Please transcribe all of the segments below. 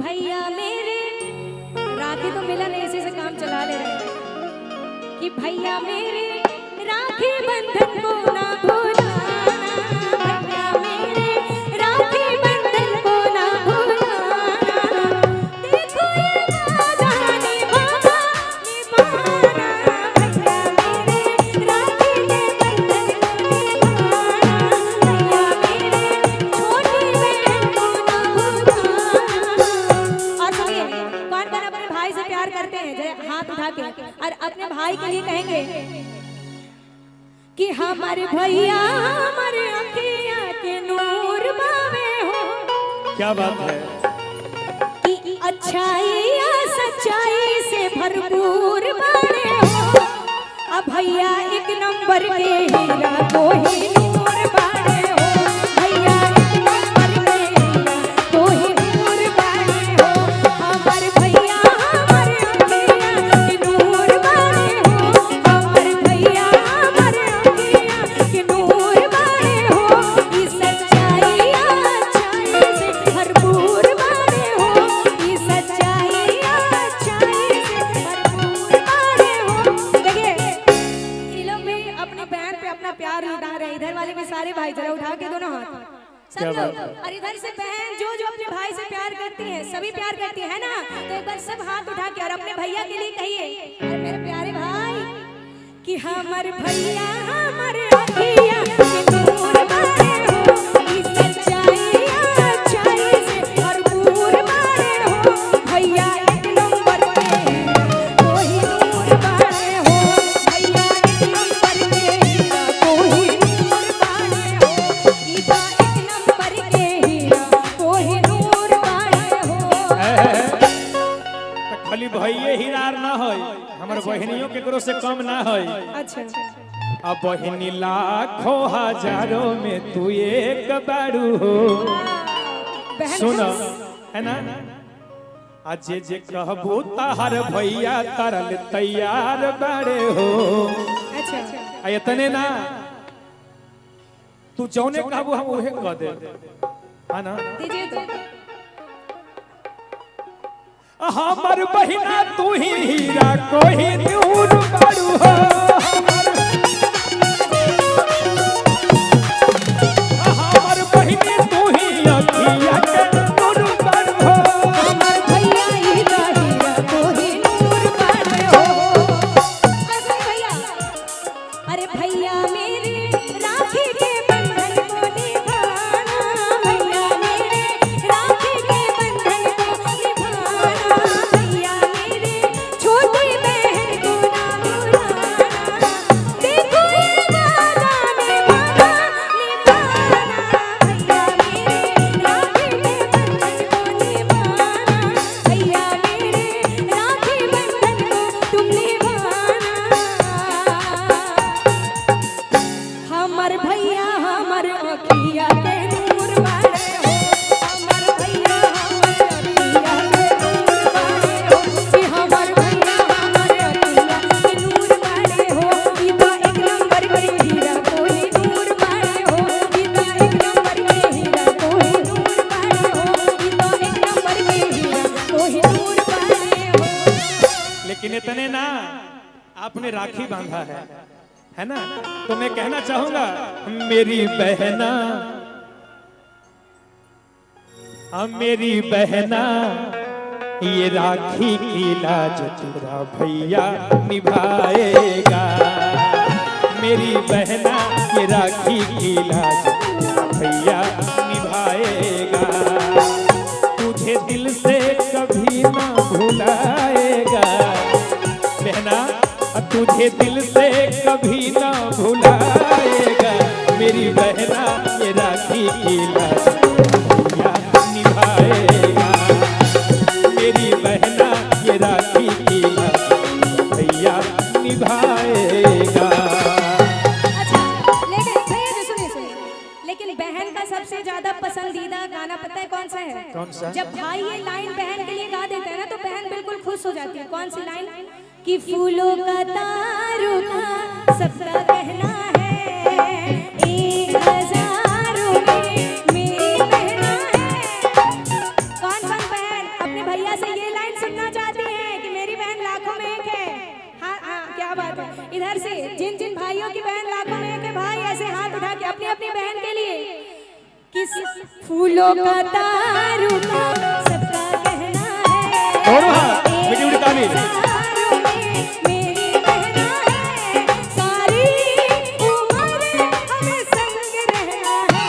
भैया मेरे राखी तो मिला नहीं, इसी से काम चला ले रहे हैं कि भैया मेरे राखी बंधन को ना भूलना, भैया मेरे राखी बंधन को ना भूलना, देखो ये वादा निभाना निभाना, भैया मेरे राखी के बंधन को निभाना, भैया मेरे छोटी बहन को ना भूलना। और सुनिए, कौन कौन अपने भाई से प्यार करते हैं, जरा हाथ उठा के और अपने भाई के लिए कहेंगे कि हमारे भैया हमारे अखियाँ के नूर बावे हो। क्या बात है कि अच्छाई या सच्चाई से भरपूर बावे हो। अब भैया एक नंबर के हीरा को ही नूर बावे हो, भैया एक नंबर के हीरा को ही नूर बावे हो। हमारे भैया हमारे अखियाँ के नूर बावे हो, हमारे भैया हमारे अखियाँ के नूर बावे हो। ये सच्चाई या अच्छाई से भरपूर बावे हो, ये सच्चाई या अच्छाई से भरपूर बावे हो। देखिए ये लोग भी अपनी बहन पे अपना प्यार लुटा रहे हैं। इधर वाले भी सारे भाई जरा उठा के दोनों हाथ सब क्या लोग, बात है? और इधर से बहन जो जो अपने भाई से प्यार करती है, सभी प्यार करती है ना, तो एक बार सब हाथ उठा के और अपने भैया के लिए कहिए, अरे मेरे प्यारे भाई कि हमारे भैया हमारे अखियाँ के नूर बारे हो, ये सच्चाई या अच्छाई से भरपूर बारे हो। भैया एक नंबर के कोई नूर बारे हो, भैया एक नंबर के हीरा कोई नूर बारे हो, ईदा एक नंबर के हीरा कोई नूर बारे हो। तो खाली भैये हीरार ना होय, हमर बहनियों केकरो से कम ना होय। अच्छा अब बहनी लाखों हजारों में तू एक बारू हो। बहन सुन है ना, आज जे कहबू ताहर भैया तरल तैयार बारे हो। अच्छा आ इतने ना, तू जौने कहबू हम उहे कह दे, है ना। दीजिए तो हमर बहिना तू ही हीरा कोई नूर बारू हो। हमर बहिनी तू ही अखिया के नूर बारू हो। हमार भैया हीरा हीरा कोई नूर बारे हो। अरे भैया, अरे भैया मेरे राखी के बंधन को निभाना, भैया मेरे राखी के बंधन को निभाना, भैया मेरे छोटी बहन को ना भुलाना, देखो ये वादा निभाना निभाना, भैया मेरे राखी के बंधन को निभाना, भैया मेरे राखी बंधन को तुम निभाना। हमर भैया हमर अखिया के नूर बारे हो, हमर भैया हमर अखिया के नूर बारे हो, कि हमर भैया हमर अखिया के नूर बारे हो। ईदा एक नंबर के हीरा कोई नूर बारे हो, ईदा एक नंबर के हीरा कोई नूर बारे हो, ईदा एक नंबर के हीरा कोई नूर बारे हो। लेकिन इतने ना, आपने राखी बांधा है ना, तो मैं कहना चाहूंगा मेरी बहना, मेरी बहना, ये राखी की लाज तेरा भैया निभाएगा। मेरी बहना, ये राखी की लाज तेरा भैया निभाएगा। तुझे दिल से कभी ना भुलाएगा बहना, तुझे दिल से कभी ना भुलाएगा। मेरी बहना, ये राखी की लाज भैया निभाएगा। मेरी बहना, ये राखी की लाज भैया निभाएगा। अच्छा, लेकिन भैया सुनिए सुनिए, लेकिन बहन का सबसे ज्यादा पसंदीदा गाना पता है कौन सा है? कौन सा? जब भाई ये लाइन बहन के लिए गा देता है ना, तो बहन बिल्कुल खुश हो जाती है। कौन सी लाइन? कि फूलों का तारों का सबका कहना है, 1000 में मेरी बहना है। कौन कौन बहन सुनना चाहती हैं कि मेरी बहन लाखों में एक है? हाँ हाँ, क्या बात है। इधर से जिन जिन भाइयों की बहन लाखों में एक है, भाई ऐसे हाथ उठा के अपनी अपनी बहन के लिए। किस फूलों का तारुका सबका कहना है, दोनों हाथ मीठी मीठी ताली। सारों में मेरी बहना है, सारी उम्र हमें संग रहना है।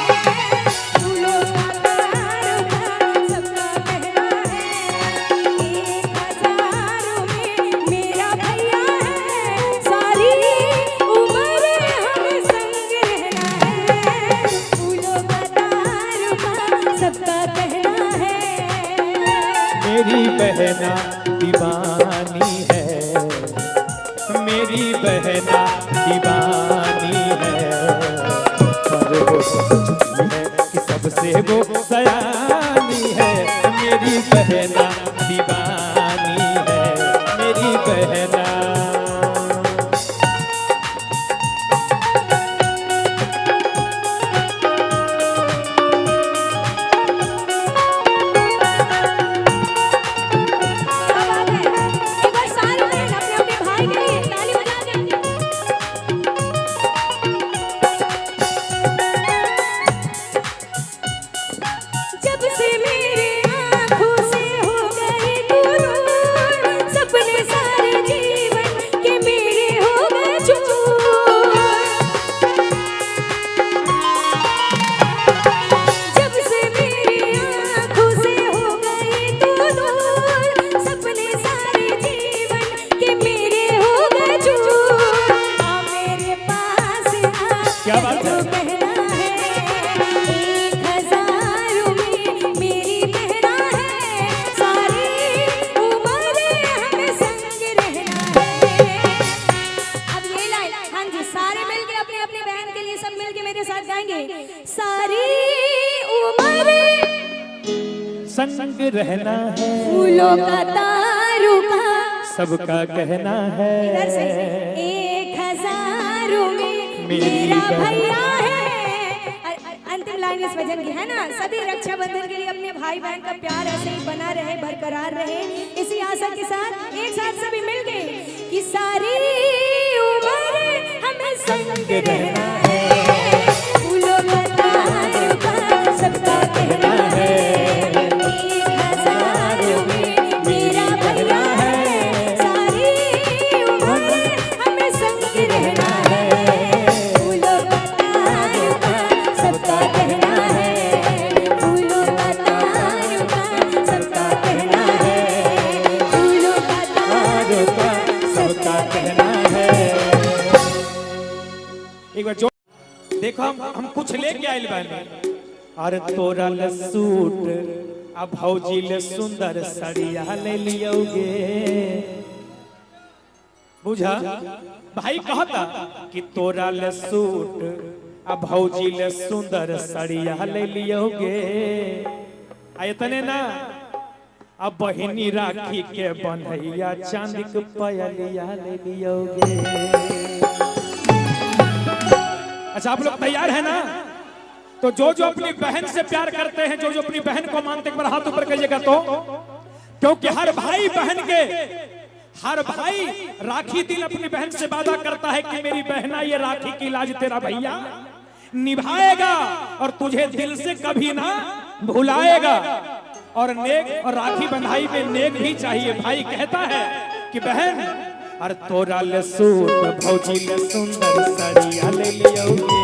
फूलों का तारुका सबका कहना है, 1000 में मेरा भैया है, सारी उम्र हमें संग रहना है। फूलों का तारुका सबका कहना है। मेरी बहना दीवानी है, मेरी बहना दीवानी है, पर वो सोचती है कि सबसे वो सयानी है। मेरी बहना दीवानी है, मेरी बहना। क्या बात है। एक बार सारे बहन अपने अपने भाई के लिए ताली बजा दें। जब से मेरे आँखों से हो गए दूर, सपने सारे जीवन के मेरे हो गए चूर। जब से मेरी आँखों से हो गए दूर, सपने सारे जीवन के मेरे हो गए चूर। आ मेरे पास आ, क्या बात है। जो कहना है, 1000 में मेरी बहना है, सारी उम्र हमें संग रहना है। अब ये लाइन, हाँ जी, सारे मिलके अपने अपनी बहन के लिए, सब मिलके मेरे साथ गाएंगे। सारी उम्र संग रहना है, फूलों का तारुका सबका कहना है। इधर से 1000 में मेरी मेरा बहन। भैया है। अंतिम लाइन इस भजन की है ना, सभी रक्षाबंधन के लिए अपने भाई बहन का प्यार ऐसे ही बना रहे, बरकरार रहे, इसी आशा के साथ एक साथ सभी मिलके कि सारी उम्र हमें संग रहना है। फूलों का तारुका सबका कहना है, 1000 में मेरा भैया है, सारी उम्र हमें संग रहना है। फूलों का तारुका सबका कहना है, फूलों का तारुका सबका कहना है, फूलों का तारुका सबका कहना है। एक बार जो देखो, हम कुछ लेके आइल बानी। अरे तोरा ल सूट आ भौजी ले सुंदर सड़िया ले लियोगे। बुझा भाई कहता कि तोरा ले सूट आ भौजी ले सुंदर सड़िया ले लियोगे। आ इतने ना, अब बहिनी राखी के बंधैया चांदी के पयलिया ले लियोगे। अच्छा, आप लोग तैयार है ना? तो जो जो अपनी बहन से प्यार करते हैं, जो जो अपनी बहन को मानते, एक बार हाथ ऊपर करिएगा तो। क्योंकि हर भाई बहन के, हर भाई राखी दिन अपनी बहन से वादा करता है कि मेरी बहना ये राखी की लाज तेरा भैया निभाएगा और तुझे दिल से कभी ना भुलाएगा। और नेक और राखी बंधाई में नेक भी चाहिए। भाई कहता है कि बहन, अरे तोरा ले सूट भौजी ले सुंदर सड़िया ले लियोगे।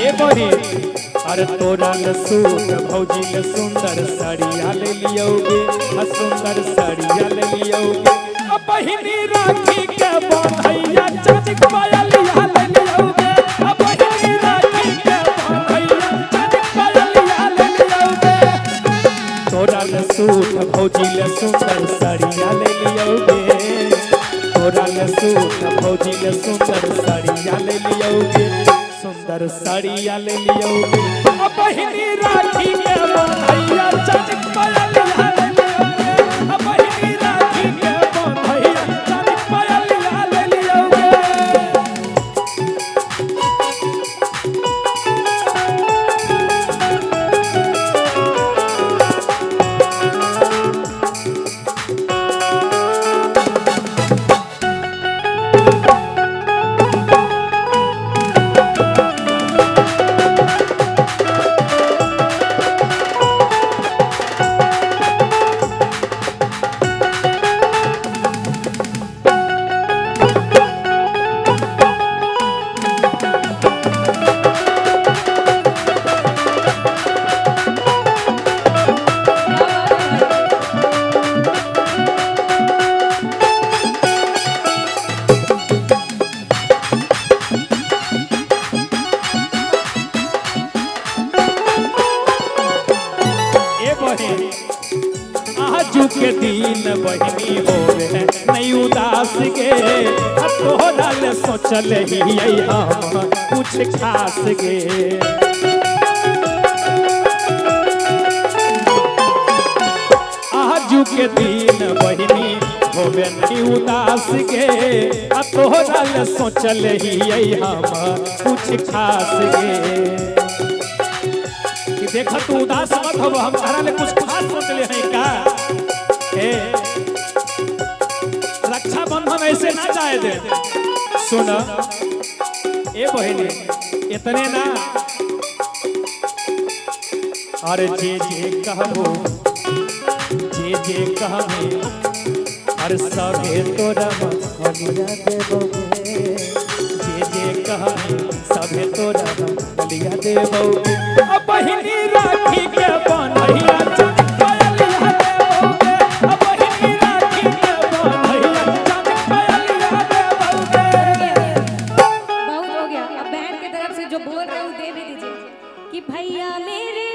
ये बही, अरे तोरा ले सूट भौजी ले सुंदर सड़िया ले लियोगे, सुंदर सड़िया ले लियोगे। अब बहिनी राखी के बंधैया चांदी के पयलिया ले लियोगे। अब बहिनी राखी के बंधैया चांदी के पयलिया ले लियोगे। तोरा ले सूट भौजी ले सुंदर सड़िया ले लियोगे। तोरा ले सूट भौजी ले सुंदर सड़िया ले लियोगे, सुंदर सड़िया ले लियोगे। अब बहिनी राखी के बंधैया चांदी के पयलिया ले लियोगे। अब बहिनी राखी के बंधैया चांदी के पयलिया ले लियोगे। के दिन बहिनी होवे नहीं उदास गे तोहरा ले सोचल ही हम कुछ खास गे आजू के दिन बहिनी होवे नहीं उदास गे तोहरा ले सोचल ही हम कुछ खास गे देखा तू उदास मत हो हम तारा ले कुछ खास सोच ले हैं का ए रक्षा बंधन ऐसे ना जाए दे सुन ए बहिनी इतने ना अरे जे कहबो जे कहबे हर सभे तोरा बलिया देबो जे कहबे सभे तोरा बलिया देबो बहिनी राखी के बनैया चंपैलिया देबोगे बहिनी राखी के बनैया चंपैलिया देबोगे बहुत हो गया। अब बहन की तरफ से जो बोल रहे हो दे भी दीजिए कि भैया मेरे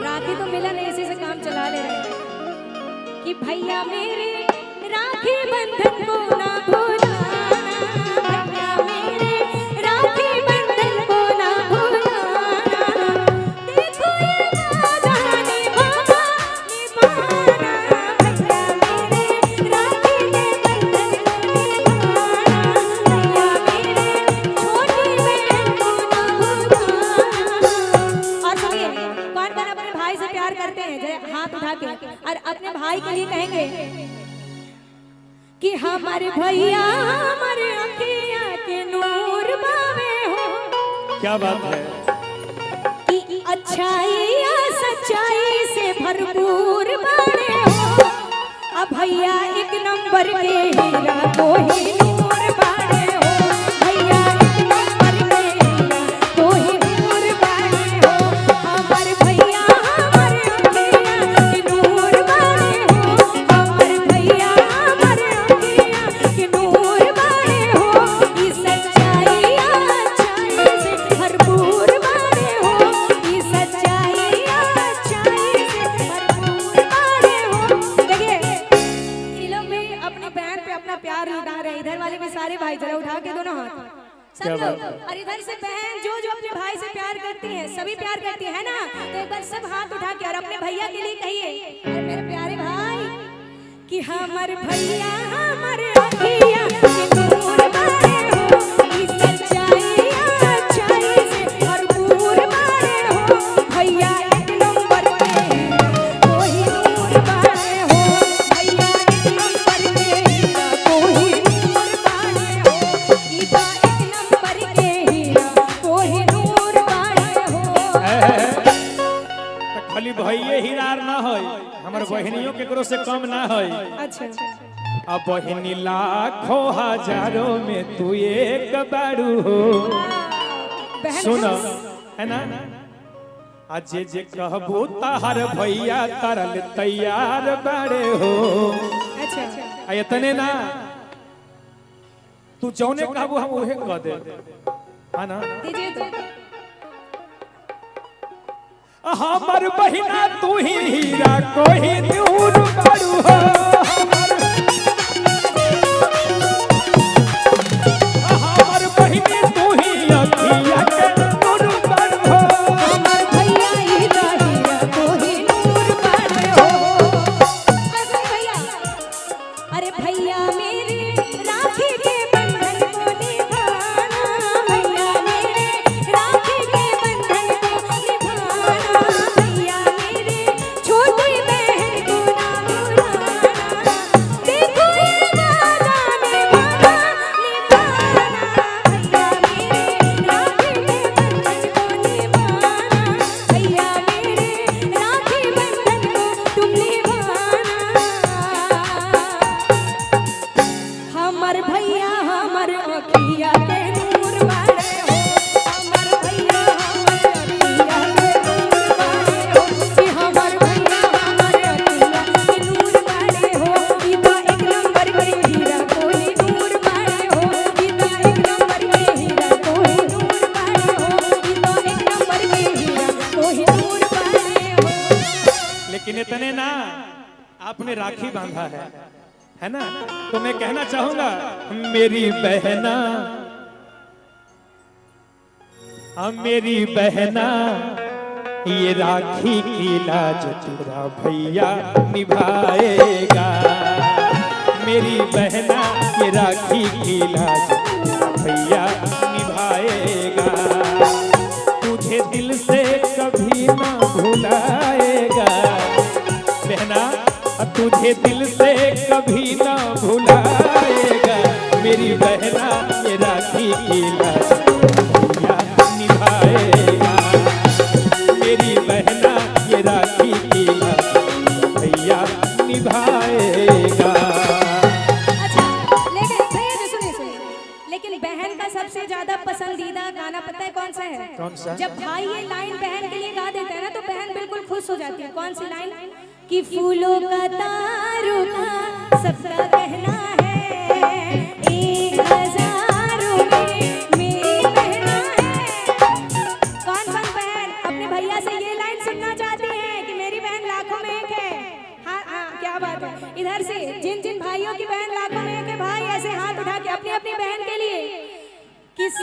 राखी तो मिलन ऐसे से काम चला ले रहे हैं कि भैया मेरे राखी बंधन को ना भूलाना भैया मेरे राखी बंधन को ना भूलाना देखो ये वादा निभाना निभाना भैया मेरे राखी के बंधन को निभाना भैया मेरे छोटी बहन को ना भूलाना। और सुनिए कौन कौन अपने भाई से प्यार करते हैं जरा हाथ उठा के और अपने भाई के लिए कहेंगे कि हमारे भैया हमारे अखियाँ के नूर बावे हो क्या बात है कि अच्छाई या सच्चाई से भरपूर बावे हो अब भैया एक नंबर के हीरा को ही नूर बावे हो भैया एक नंबर के हीरा को ही नूर बावे हो हमारे भैया हमारे अखियाँ के नूर बावे हो हमारे भैया हमारे अखियाँ के नूर बावे हो ई सच्चाई या अच्छाई से भरपूर बावे हो ई सच्चाई या अच्छाई से भरपूर बावे हो। देखिए ये लोग भी अपनी बहन पे अपना प्यार लुटा रहे हैं इधर वाले भी सारे भाई जरा उठा के दोनों हाथ सब क्या लोग बात है? और इधर से बहन जो जो अपने भाई से प्यार करती है सभी प्यार करती है ना तो एक बार सब हाथ उठा के और अपने भैया के लिए कहिए अरे मेरे प्यारे भाई कि हमारे भैया हमारे अखियाँ के नूर बारे हो ई सच्चाई या अच्छाई से भरपूर बारे हो भैया एक नंबर के कोई नूर बारे हो भैया एक नंबर के हीरा कोई नूर बारे हो ई बा एक नंबर के हीरा कोई नूर बारे हो। तो खाली भैये हीरार ना होई हमर बहनियों केकरो से कम ना होई अच्छा अब बहनी लाखों हजारों में तू एक बारू हो बहन सुन है ना आज जे कहबू ताहर भैया तरल तैयार बारे हो अच्छा आ इतने ना तू जौने कहबू हम उहे कह दे है ना दीजिए तो हमर बहिना तू ही हीरा कोही नूर बारू हो हमर बहिनी तू ही अखिया के नूर बारू हो हमार भैया हीरा हीरा कोही नूर बारे हो। अरे भैया अरे भैया मेरे राखी के बंधन को निभाना भैया मेरे राखी के बंधन को निभाना भैया मेरे छोटी बहन को ना भुलाना देखो ये वादा निभाना निभाना भैया मेरे राखी के बंधन को निभाना भैया मेरे राखी बंधन को तुम निभाना। हमर भैया हमर अखिया के नूर बारे हो हमर भैया हमर अखिया के नूर बारे हो कि हमर भैया हमर अखिया के नूर बारे हो ई बा एक नंबर के हीरा कोई नूर बारे हो ई बा एक नंबर के हीरा कोई नूर बारे हो ई बा एक नंबर के हीरा कोई नूर बारे हो। लेकिन इतने ना आपने राखी बांधा है ना? तो मैं कहना चाहूंगा मेरी बहना, मेरी बहना, ये राखी की लाज तेरा भैया निभाएगा। मेरी बहना, ये राखी की लाज तेरा भैया निभाएगा। तुझे दिल से कभी ना भुलाएगा बहना, तुझे दिल से कभी ना भुलाएगा। मेरी बहना, ये राखी की लाज भैया निभाएगा। मेरी बहना, ये राखी की लाज भैया निभाएगा। अच्छा, लेकिन भैया सुनिए, लेकिन बहन का सबसे ज्यादा पसंदीदा गाना पता है कौन सा है? कौन सा? जब भाई ये लाइन बहन के लिए गा देता है ना तो बहन बिल्कुल खुश हो जाती है। कौन सी लाइन? कि फूलों का तारों का सबका कहना है, 1000 में मेरी बहना है। कौन कौन बहन अपने भैया से ये लाइन सुनना चाहती है कि मेरी बहन लाखों में एक है? हाँ हाँ, क्या बात है। इधर से जिन जिन भाइयों की बहन लाखों में एक है, भाई ऐसे हाथ उठा के अपनी अपनी बहन के लिए किस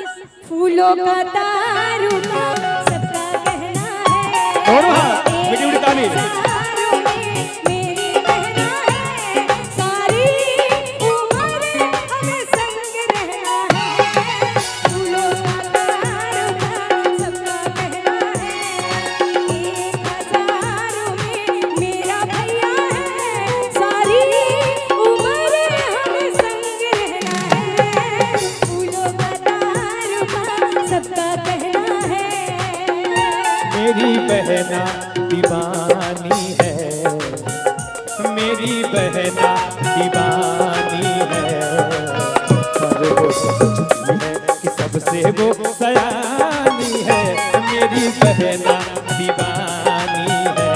फूलों का तारों का सबका कहना है। और वहाँ बेटी बेटी ताली। मेरी बहना दीवानी है, मेरी बहना दीवानी है, पर वो सोचती है कि सबसे वो सयानी है। मेरी बहना दीवानी है,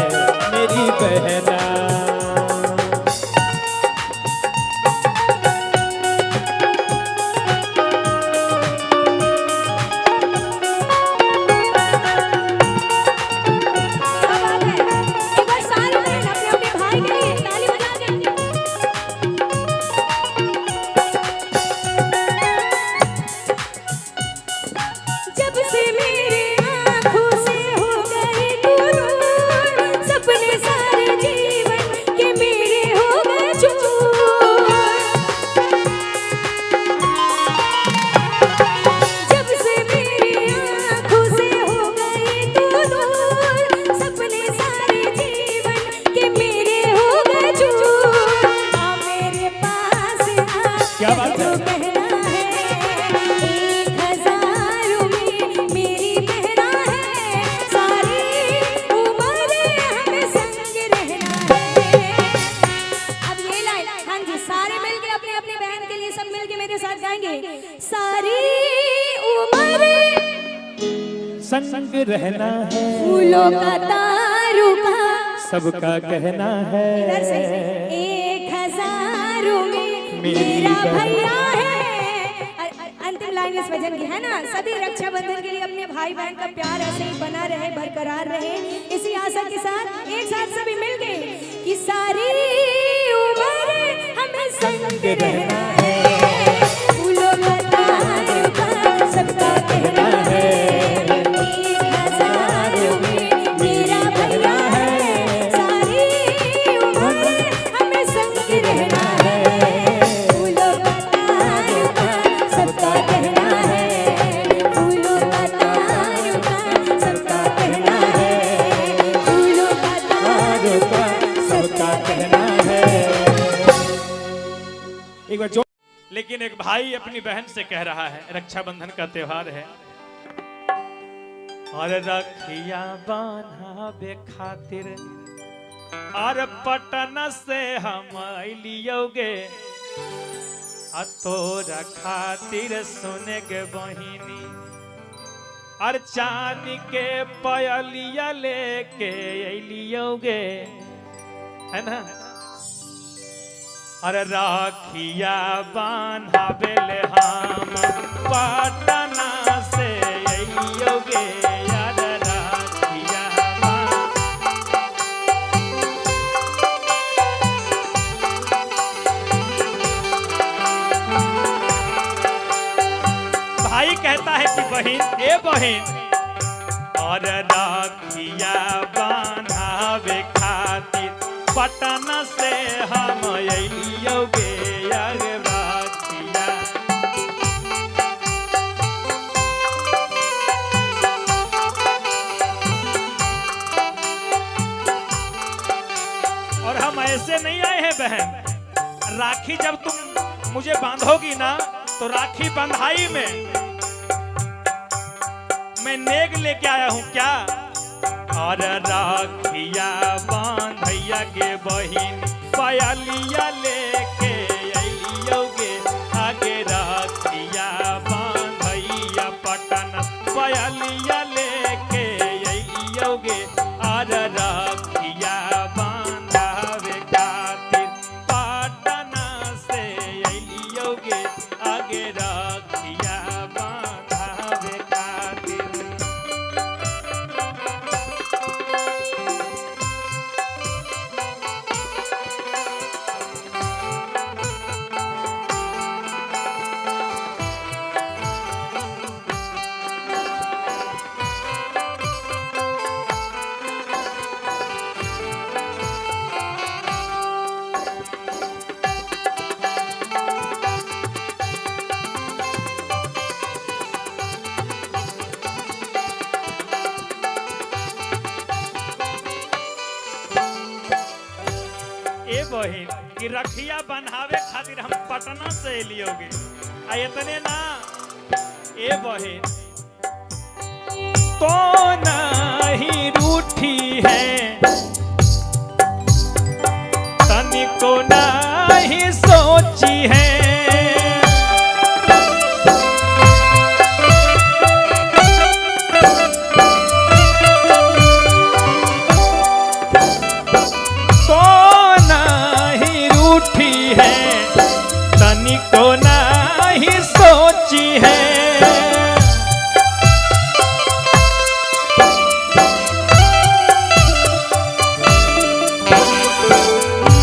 मेरी बहना। क्या बात है? संग रहना है, फूलों का तारों का सबका कहना है। 1000 में मेरा भैया है। अंतिम लाइन इस भजन की है ना, सभी रक्षाबंधन के लिए अपने भाई बहन का प्यार ऐसे ही बना रहे, बरकरार रहे, इसी आशा के साथ एक साथ सभी मिलके कि सारी उम्र हमें संग रहना है। फूलों का तारों का सबका कहना है। एक बार जो, लेकिन एक भाई अपनी बहन से कह रहा है, रक्षाबंधन का त्योहार है, और रखिया बांधा खातिर और पटना से हम लियोगे, तोरा खातिर सुने के बहिनी, और चांदी के पयलिया लेके लियोगे, है ना। अरे राखिया बांधा बेले हम पटना से अइयोगे, यार राखिया बहिन और राखिया बांधावे खातिर पटना से हम अइलियोगे अरे राखिया। और हम ऐसे नहीं आए हैं बहन, राखी जब तुम मुझे बांधोगी ना तो राखी बंधाई में मैं नेग लेके आया हूं क्या। और राखिया बांधैया के बहिन पायलिया लेके अइलियोगे आगे राखिया बांधैया पटना पायलिया लेके अइलियोगे और राखिया बांधावे खातिर पटना से अइलियोगे आगे राखिया बांधावे खातिर। ए बहिन कि रखिया बन्हावे खातिर हम पटना से लियोगे आ इतने ना। ए बहिन तो नहीं रूठी है तनिको नहीं सोची है। तनिको नहीं सोची है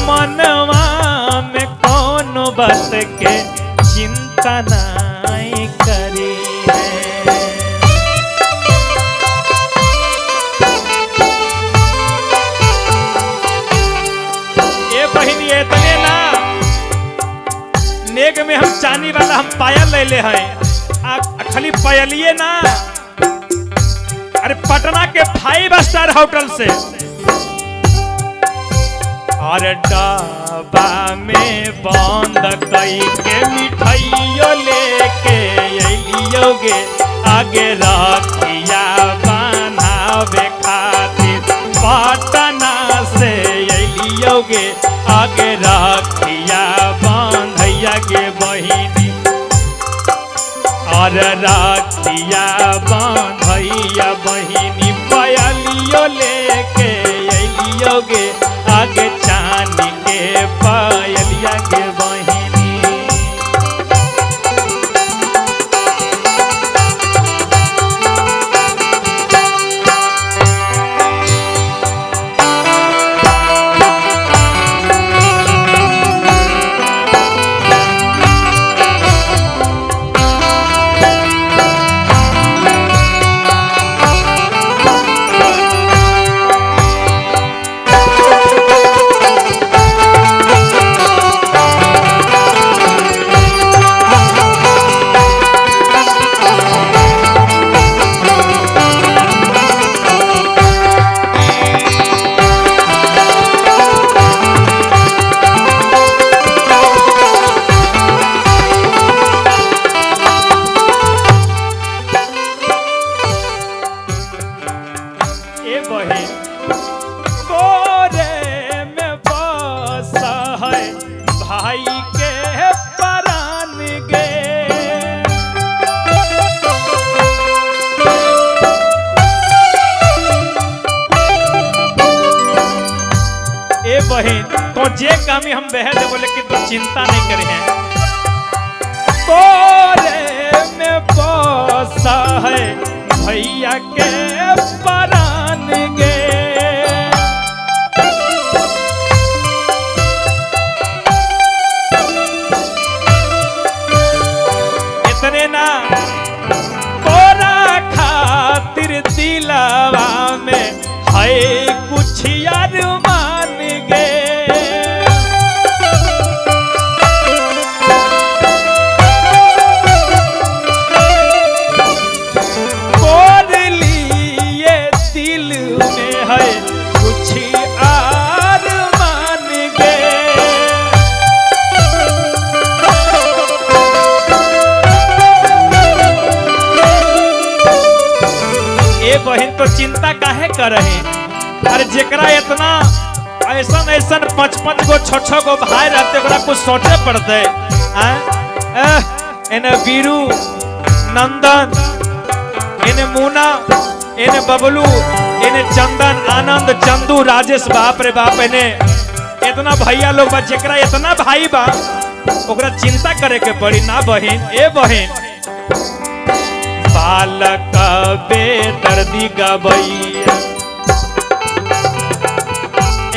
मनवा में कौन बात के चिंता नहीं करी है। ये बहिनी इतने ना नेग में हम चांदी वाला हम पायल ले ले हैं खाली पायलिए ना। अरे पटना के 5 स्टार होटल से और डब्बा में बंद कई के मिठाइयों लेके अइलियोगे आगे राखिया बांधावे खातिर पटना से अइलियोगे आगे राखिया बांधैया के बहिनी और राखिया बांधैया बहिनी पायलियो लेके अइलियोगे आगे चांदी के पायलिया के बहिनी। बहन तो जे कामी हम बह दे बोले कि तू चिंता नहीं करे हैं तोरे में बसा है भैया के परान गे इतने ना तोरा खा चिंता काहे कर रहे? अरे जेकरा इतना ऐसन ऐसन 55 गो 6 गो भाई रहते ओकरा कुछ सोचे पड़ते। इन्हें वीरू नंदन, इन्हें मुना, इन्हें बबलू, इन्हें चंदन, आनंद, चंदू, राजेश, बाप रे बाप, इन्हें इतना भैया लोग बा, जेकरा इतना भाई बा ओकरा चिंता करे के पड़ी ना बहिन। ए बहिन बालक बेदर्दी गबैया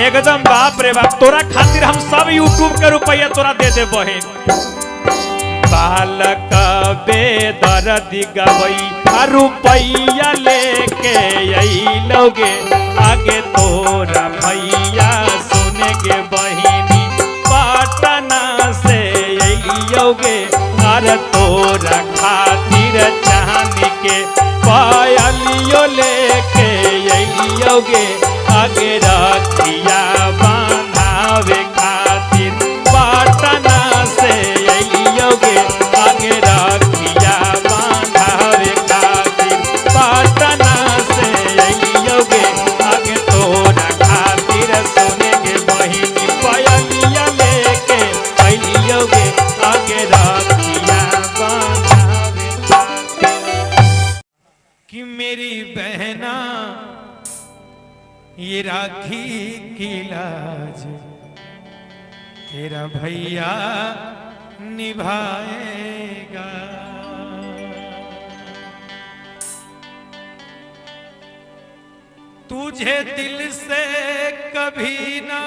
एकदम बाप रे बाप, तोरा खातिर हम सब यूट्यूब के रुपया तोरा दे दे बहिन। बालक बेदर्दी गबैया रुपया लेके अइलोगे आगे तोरा भैया सुने गे बहिनी पटना से अइलोगे अरे तोरा खातिर चांदी के पायलियो लेके अइलोगे आगे रखिया बांधावे खातिर पटना से अइलोगे आगे रखिया बांधावे खातिर पटना से अइलोगे आगे तोरा खातिर सुने के बहिनी पायलिया लेके अइलोगे आगे रखिया बांधावे कि मेरी बहना ये राखी की लाज तेरा भैया निभाएगा। तुझे दिल से कभी ना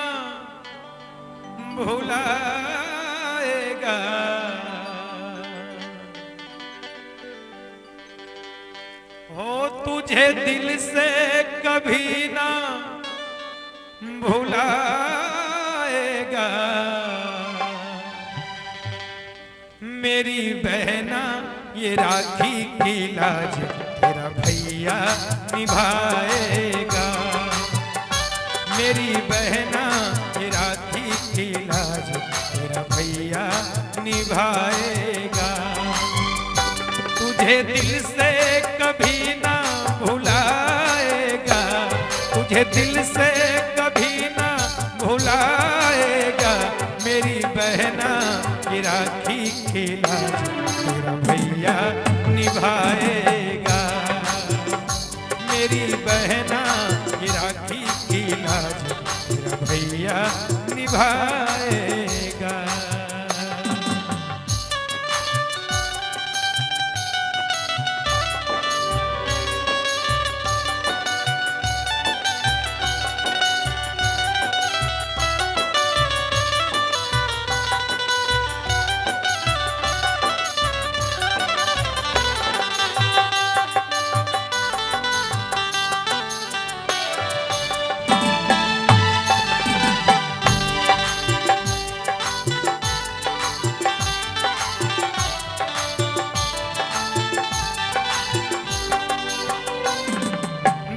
भुलाएगा। हो तुझे दिल से कभी ना भुलाएगा। मेरी बहना ये राखी की लाज तेरा भैया निभाएगा। मेरी बहना ये राखी की लाज तेरा भैया निभाएगा। तुझे दिल से कभी ना भुलाएगा। तुझे दिल से कभी ना भुलाएगा। मेरी बहना ये राखी की लाज तेरा भैया निभाएगा। मेरी बहना ये राखी की लाज तेरा भैया निभाएगा।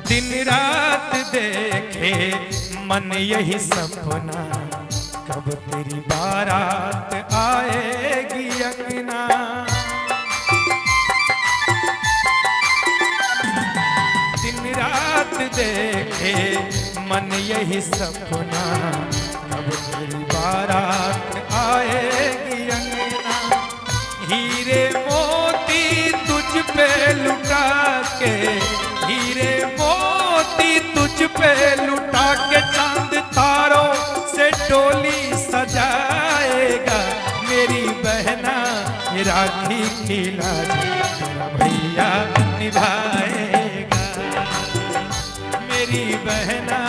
दिन रात देखे मन यही सपना कब तेरी बारात आएगी अंगना। दिन रात देखे मन यही सपना कब तेरी बारात आएगी अंगना। हीरे मोती तुझ पे लुटा के, हीरे मोती तुझ पे लुटा के चांद तारों से डोली सजाएगा। मेरी बहना ये राखी की लाज तेरा भैया निभाएगा। मेरी बहना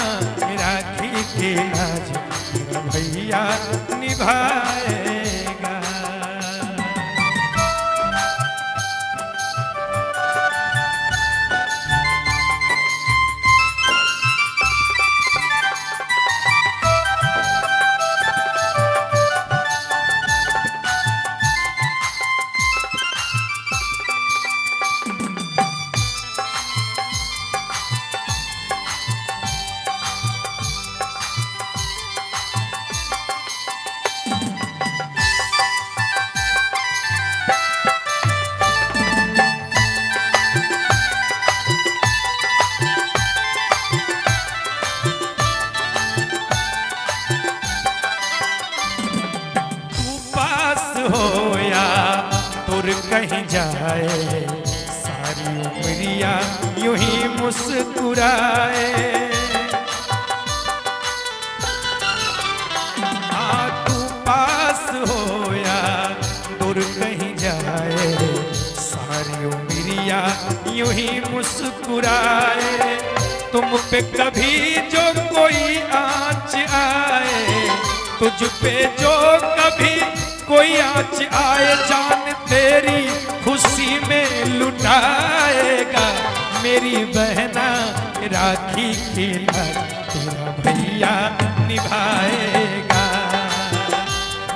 ये राखी की लाज तेरा भैया निभाएगा। कहीं जाए, सारी उमरिया यूं ही मुस्कुराए। हाँ तू पास हो या दूर कहीं जाए, सारी उमरिया यूं ही मुस्कुराए। तुम पे कभी जो कोई आँच आए, तुझ पे जो कभी कोई आँच आए, जान तेरी खुशी में लुटाएगा। मेरी बहना राखी की लाज तेरा भैया निभाएगा।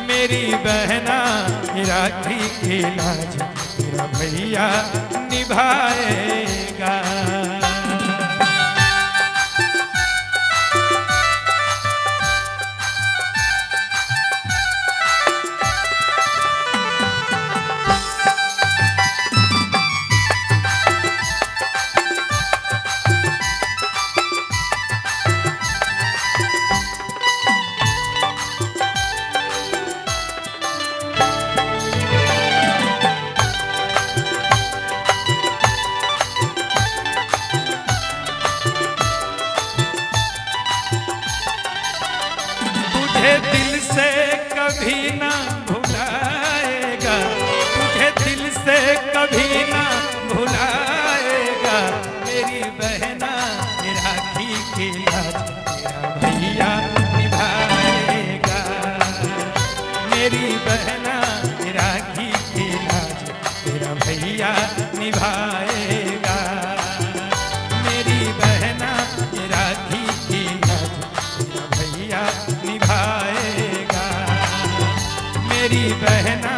मेरी बहना राखी की लाज तेरा भैया निभाएगा। दिल से कभी ना भुलाएगा, तुझे दिल से कभी ना भुलाएगा। मेरी बहना राखी की लाज तेरा भैया निभाएगा। मेरी बहना राखी की लाज तेरा भैया निभाएगा। मेरी बहना राखी की लाज तेरा भैया निभाएगा। मेरी बहना